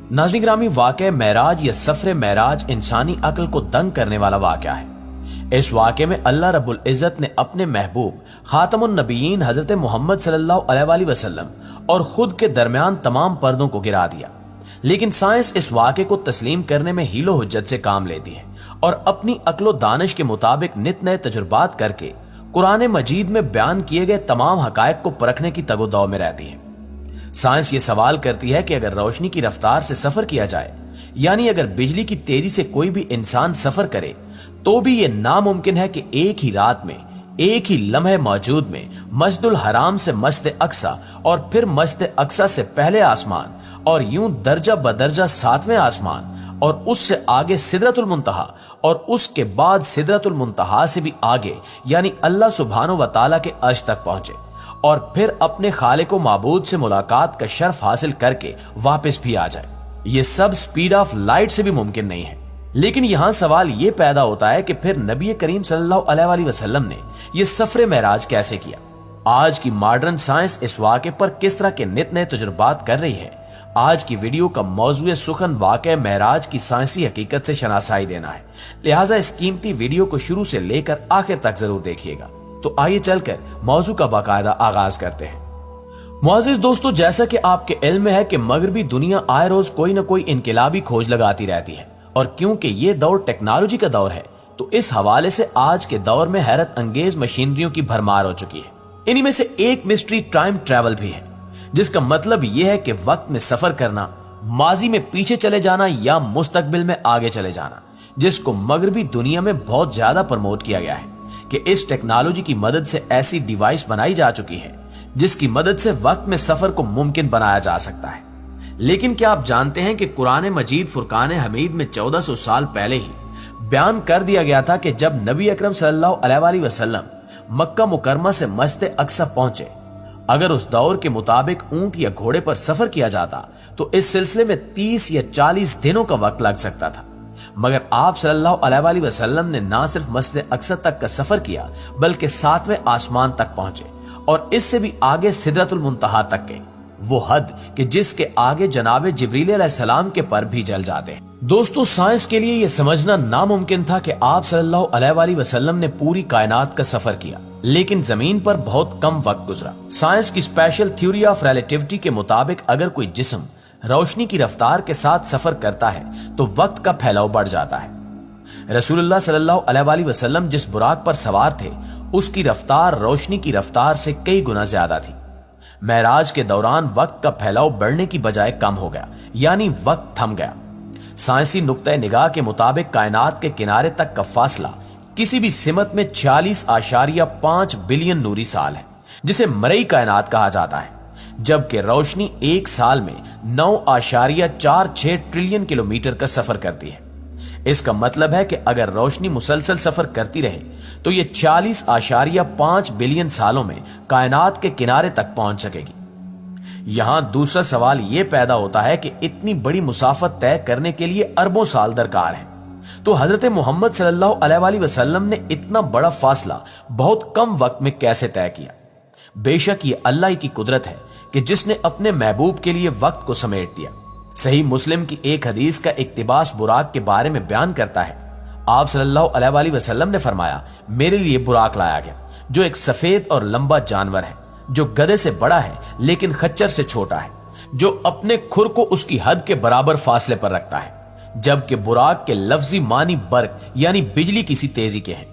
नाज़रीन ग्रामी, वाक़या मेराज या सफर मेराज इंसानी अक्ल को दंग करने वाला वाक़या है। इस वाक़े में अल्लाह रब्बुल इज़्ज़त ने अपने महबूब खातमुन नबीयीन हजरत मोहम्मद सल्लल्लाहु अलैहि वसल्लम और खुद के दरमियान तमाम पर्दों को गिरा दिया। लेकिन साइंस इस वाक़े को तस्लीम करने में हीलो हुज्जत से काम लेती है और अपनी अक्लो दानिश के मुताबिक नित नए तजुर्बात करके कुरान मजीद में बयान किए गए तमाम हकायक को परखने की तगोदौ में रहती है। साइंस ये सवाल करती है कि अगर रोशनी की रफ्तार से सफर किया जाए, यानी अगर बिजली की तेजी से कोई भी इंसान सफर करे, तो भी ये नामुमकिन है कि एक ही रात में, एक ही लम्हे मौजूद में मस्जिदुल हराम से मस्जिद अक्सा और फिर मस्जिद अक्सा से पहले आसमान और यूं दर्जा बदर्जा सातवें आसमान और उससे आगे सिदरतुल मुंतहा और उसके बाद सिदरतुल मुंतहा से भी आगे यानी अल्लाह सुब्हानहू व तआला के अर्श तक पहुंचे और फिर अपने खालिक व माबूद से मुलाकात का शर्फ हासिल करके वापस भी आ जाए। ये सब स्पीड ऑफ लाइट से भी मुमकिन नहीं है। लेकिन यहां सवाल ये पैदा होता है कि फिर नबी करीम सल्लल्लाहु अलैहि वसल्लम ने यह सफर मेराज कैसे किया। आज की मॉडर्न साइंस इस वाक़े पर किस तरह के नित नए तजुर्बात कर रही है। आज की वीडियो का मौजूद सुखन वाक़या मेराज की साइंसी हकीकत से शनासाई देना है, लिहाजा इस कीमती वीडियो को शुरू से लेकर आखिर तक जरूर देखिएगा। तो आइए चलकर मौजू का बाकायदा आगाज करते हैं। मुअज़्ज़िज़ दोस्तों, जैसा कि आपके इल्म में है कि मगरबी दुनिया आए रोज कोई न कोई इनकलाबी खोज लगाती रहती है और क्योंकि ये दौर टेक्नोलॉजी का दौर है तो इस हवाले से आज के दौर में हैरत अंगेज मशीनरियों की भरमार हो चुकी है। इन्हीं में से एक मिस्ट्री टाइम ट्रैवल भी है, जिसका मतलब यह है कि वक्त में सफर करना, माजी में पीछे चले जाना या मुस्तकबिल में आगे चले जाना, जिसको मगरबी दुनिया में बहुत ज्यादा प्रमोट किया गया है कि इस टेक्नोलॉजी की मदद से ऐसी डिवाइस बनाई जा चुकी है जिसकी मदद से वक्त में सफर को मुमकिन बनाया जा सकता है। लेकिन क्या आप जानते हैं कि कुरान मजीद फुरकान हमीद में 1400 साल पहले ही बयान कर दिया गया था कि जब नबी अकरम सल्लल्लाहु अलैहि वसल्लम मक्का मुकरमा से मस्जिद अक्सा पहुंचे, अगर उस दौर के मुताबिक ऊंट या घोड़े पर सफर किया जाता तो इस सिलसिले में 30 या 40 दिनों का वक्त लग सकता था। मगर आप सल्लल्लाहु अलैहि वसल्लम ने ना सिर्फ मस्जिद अक्सा तक का सफर किया बल्कि 7वें आसमान तक पहुंचे और इससे भी आगे सिदरतुल मुंतहा तक गए, वो हद कि जिसके आगे जनाब जिब्रील अलैहिस्सलाम के पर भी जल जाते हैं। दोस्तों, साइंस के लिए यह समझना नामुमकिन था कि आप सल्लल्लाहु अलैहि वसल्लम ने पूरी कायनात का सफर किया, लेकिन जमीन पर बहुत कम वक्त गुजरा। साइंस की स्पेशल थ्योरी ऑफ रिलेटिविटी के मुताबिक अगर कोई जिस्म रोशनी की रफ्तार के साथ सफर करता है तो वक्त का फैलाव बढ़ जाता है। रसूलुल्लाह सल्लल्लाहु अलैहि वसल्लम जिस बुराक पर सवार थे उसकी रफ्तार रोशनी की रफ्तार से कई गुना ज्यादा थी। मेराज के दौरान वक्त का फैलाव बढ़ने की बजाय कम हो गया, यानी वक्त थम गया। साइंसी नुक्ते निगाह के मुताबिक कायनात के किनारे तक का फासला किसी भी सिमत में 46.5 बिलियन नूरी साल है, जिसे मरई कायनात कहा जाता है, जबकि रोशनी एक साल में 9.46 ट्रिलियन किलोमीटर का सफर करती है। इसका मतलब है कि अगर रोशनी मुसलसल सफर करती रहे तो ये 40.5 बिलियन सालों में कायनात के किनारे तक पहुंच सकेगी। यहां दूसरा सवाल यह पैदा होता है कि इतनी बड़ी मुसाफत तय करने के लिए अरबों साल दरकार है, तो हजरत मोहम्मद सल्लल्लाहु अलैहि वसल्लम ने इतना बड़ा फासला बहुत कम वक्त में कैसे तय किया। बेशक ये अल्लाह की कुदरत है कि जिसने अपने महबूब के लिए वक्त को समेट दिया। सही मुस्लिम की एक हदीस का इक्तिबास बुराक के बारे में बयान करता है। आप सल्लल्लाहु अलैहि वसल्लम ने फरमाया, मेरे लिए बुराक लाया गया जो एक सफेद और लंबा जानवर है, जो गधे से बड़ा है लेकिन खच्चर से छोटा है, जो अपने खुर को उसकी हद के बराबर फासले पर रखता है, जबकि बुराक के लफ्जी मानी बर्क यानी बिजली किसी तेजी के हैं,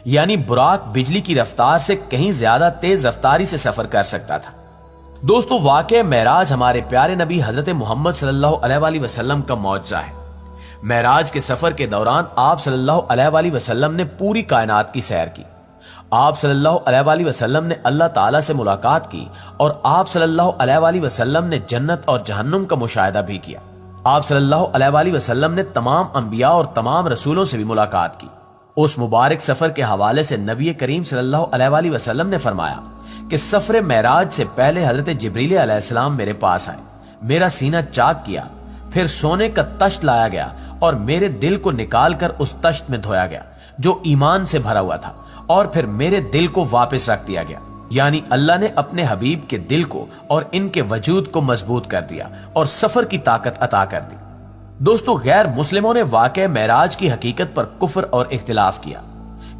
यानी बुराक बिजली की रफ्तार से कहीं ज्यादा तेज रफ्तारी से सफर कर सकता था। दोस्तों, वाक़या मेराज हमारे प्यारे नबी हजरत मोहम्मद सल्लल्लाहु अलैहि वसल्लम का मौजज़ा है। मेराज के सफर के दौरान आप सल्लल्लाहु अलैहि वसल्लम ने पूरी कायनात की सैर की। आप सल्लल्लाहु अलैहि वसल्लम ने अल्लाह ताला से मुलाकात की और आप सल्लल्लाहु अलैहि वसल्लम ने जन्नत और जहन्नुम का मुशाहिदा भी किया। आप सल्लल्लाहु अलैहि वसल्लम ने तमाम अंबिया और तमाम रसूलों से भी मुलाकात की। उस मुबारक सफर के हवाले से नबी करीम सल्लल्लाहु अलैहि वसल्लम ने फरमाया कि सफर मेराज से पहले हजरत जिब्रील अलैहिस्सलाम मेरे पास आए, मेरा सीना चाक किया, फिर सोने का तश्त लाया गया और मेरे दिल को निकालकर उस तश्त में धोया गया जो ईमान से भरा हुआ था, और फिर मेरे दिल को वापस रख दिया गया। यानी अल्लाह ने अपने हबीब के दिल को और इनके वजूद को मजबूत कर दिया और सफर की ताकत अता कर दी। दोस्तों, गैर मुस्लिमों ने वाक़या मेराज की हकीकत पर कुफ्र और इख्तिलाफ किया।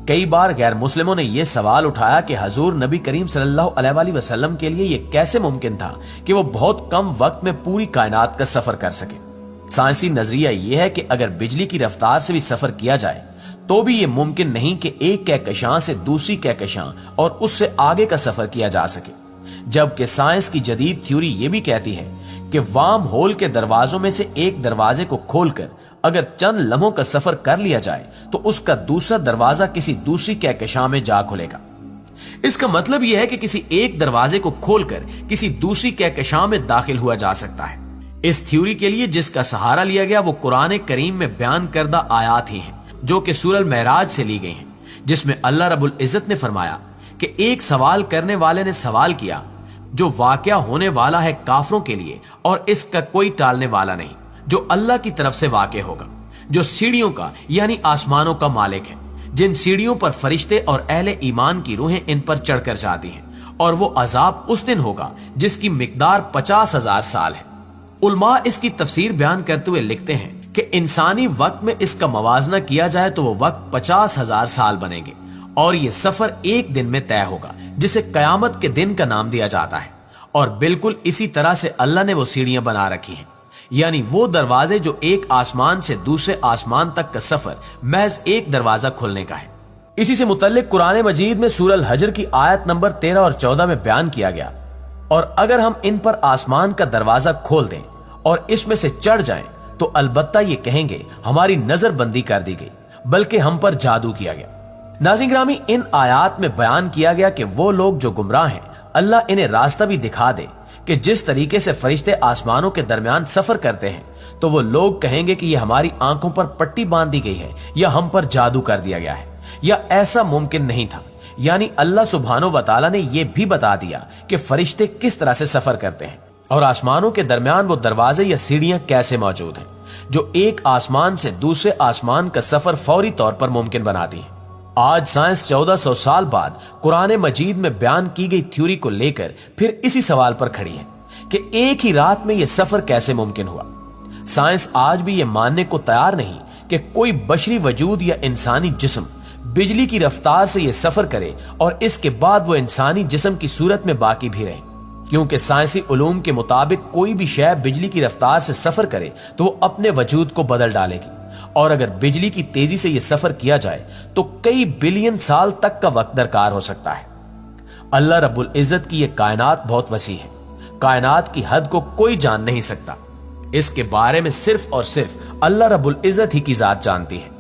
कई बार गैर मुस्लिमों ने यह सवाल उठाया कि हजूर नबी करीम सल्लल्लाहु अलैहि वसल्लम के लिए यह कैसे मुमकिन था कि वो बहुत कम वक्त में पूरी कायनात का सफर कर सके। साइंसी नजरिया यह है कि अगर बिजली की रफ्तार से भी सफर किया जाए तो भी यह मुमकिन नहीं कि एक कहकशां से दूसरी कहकशां और उससे आगे का सफर किया जा सके। जबकि साइंस की जदीद थ्योरी यह भी कहती है कि वार्म होल के दरवाजों में से एक दरवाजे को खोलकर अगर चंद लम्हों का सफर कर लिया जाए तो उसका दूसरा दरवाजा किसी दूसरी कहकशां में जा खुलेगा। इसका मतलब यह है कि किसी एक दरवाजे को खोलकर किसी दूसरी कहकशां में दाखिल हुआ जा सकता है। इस थ्योरी के लिए जिसका सहारा लिया गया वो कुरान करीम में बयान करदा आयात ही हैं, जो कि सूरह मेराज से ली गई हैं, जिसमें अल्लाह रब्बुल इज्जत ने फरमाया कि एक सवाल करने वाले ने सवाल किया जो वाकया होने वाला है काफरों के लिए और इसका कोई टालने वाला नहीं, जो अल्लाह की तरफ से वाक़े होगा, जो सीढ़ियों का यानी आसमानों का मालिक है, जिन सीढ़ियों पर फरिश्ते और अहले ईमान की रूहें इन पर चढ़कर जाती हैं, और वो अजाब उस दिन होगा जिसकी मिकदार 50,000 साल है। उलमा इसकी तफसीर बयान करते हुए लिखते हैं कि इंसानी वक्त में इसका मवाजना किया जाए तो वो वक्त 50,000 साल बनेंगे और ये सफर एक दिन में तय होगा, जिसे कयामत के दिन का नाम दिया जाता है। और बिल्कुल इसी तरह से अल्लाह ने वो सीढ़ियां बना रखी हैं, यानी वो दरवाजे जो एक आसमान से दूसरे आसमान तक का सफर महज एक दरवाजा खुलने का है। इसी से मुतल्लिक कुरान मजीद में सूरह हजर की आयत नंबर 13 और 14 में बयान किया गया, और अगर हम इन पर आसमान का दरवाजा खोल दें और इसमें से चढ़ जाएं तो अलबत्ता ये कहेंगे हमारी नजरबंदी कर दी गई, बल्कि हम पर जादू किया गया। नाज़रीन गिरामी, इन आयात में बयान किया गया कि वो लोग जो गुमराह हैं अल्लाह इन्हें रास्ता भी दिखा दे कि जिस तरीके से फरिश्ते आसमानों के दरमियान सफर करते हैं तो वो लोग कहेंगे कि ये हमारी आंखों पर पट्टी बांध दी गई है या हम पर जादू कर दिया गया है या ऐसा मुमकिन नहीं था। यानी अल्लाह सुब्हानो व तआला ने यह भी बता दिया कि फरिश्ते किस तरह से सफर करते हैं और आसमानों के दरमियान वो दरवाजे या सीढ़ियां कैसे मौजूद हैं जो एक आसमान से दूसरे आसमान का सफर फौरी तौर पर मुमकिन बनाती है। आज साइंस 1400 साल बाद कुरान मजीद में बयान की गई थ्योरी को लेकर फिर इसी सवाल पर खड़ी है कि एक ही रात में यह सफर कैसे मुमकिन हुआ। साइंस आज भी यह मानने को तैयार नहीं कि कोई बशरी वजूद या इंसानी जिस्म बिजली की रफ्तार से यह सफर करे और इसके बाद वो इंसानी जिस्म की सूरत में बाकी भी रहे, क्योंकि साइंसी उलूम के मुताबिक कोई भी शय बिजली की रफ्तार से सफर करे तो वो अपने वजूद को बदल डालेगी, और अगर बिजली की तेजी से यह सफर किया जाए तो कई बिलियन साल तक का वक्त दरकार हो सकता है। अल्लाह रब्बुल इज्जत की यह कायनात बहुत वसी है, कायनात की हद को कोई जान नहीं सकता। इसके बारे में सिर्फ और सिर्फ अल्लाह रब्बुल इज्जत ही की जात जानती है।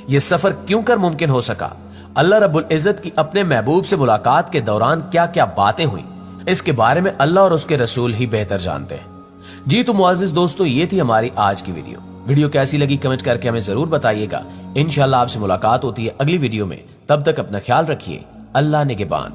यह सफर क्यों कर मुमकिन हो सका, अल्लाह रब्बुल इज्जत की अपने महबूब से मुलाकात के दौरान क्या क्या बातें हुई, इसके बारे में अल्लाह और उसके रसूल ही बेहतर जानते हैं। जी तो मुअज़्ज़िज़ दोस्तों, ये थी हमारी आज की वीडियो कैसी लगी कमेंट करके हमें जरूर बताइएगा। इंशाअल्लाह आपसे मुलाकात होती है अगली वीडियो में, तब तक अपना ख्याल रखिए। अल्लाह निगहबान।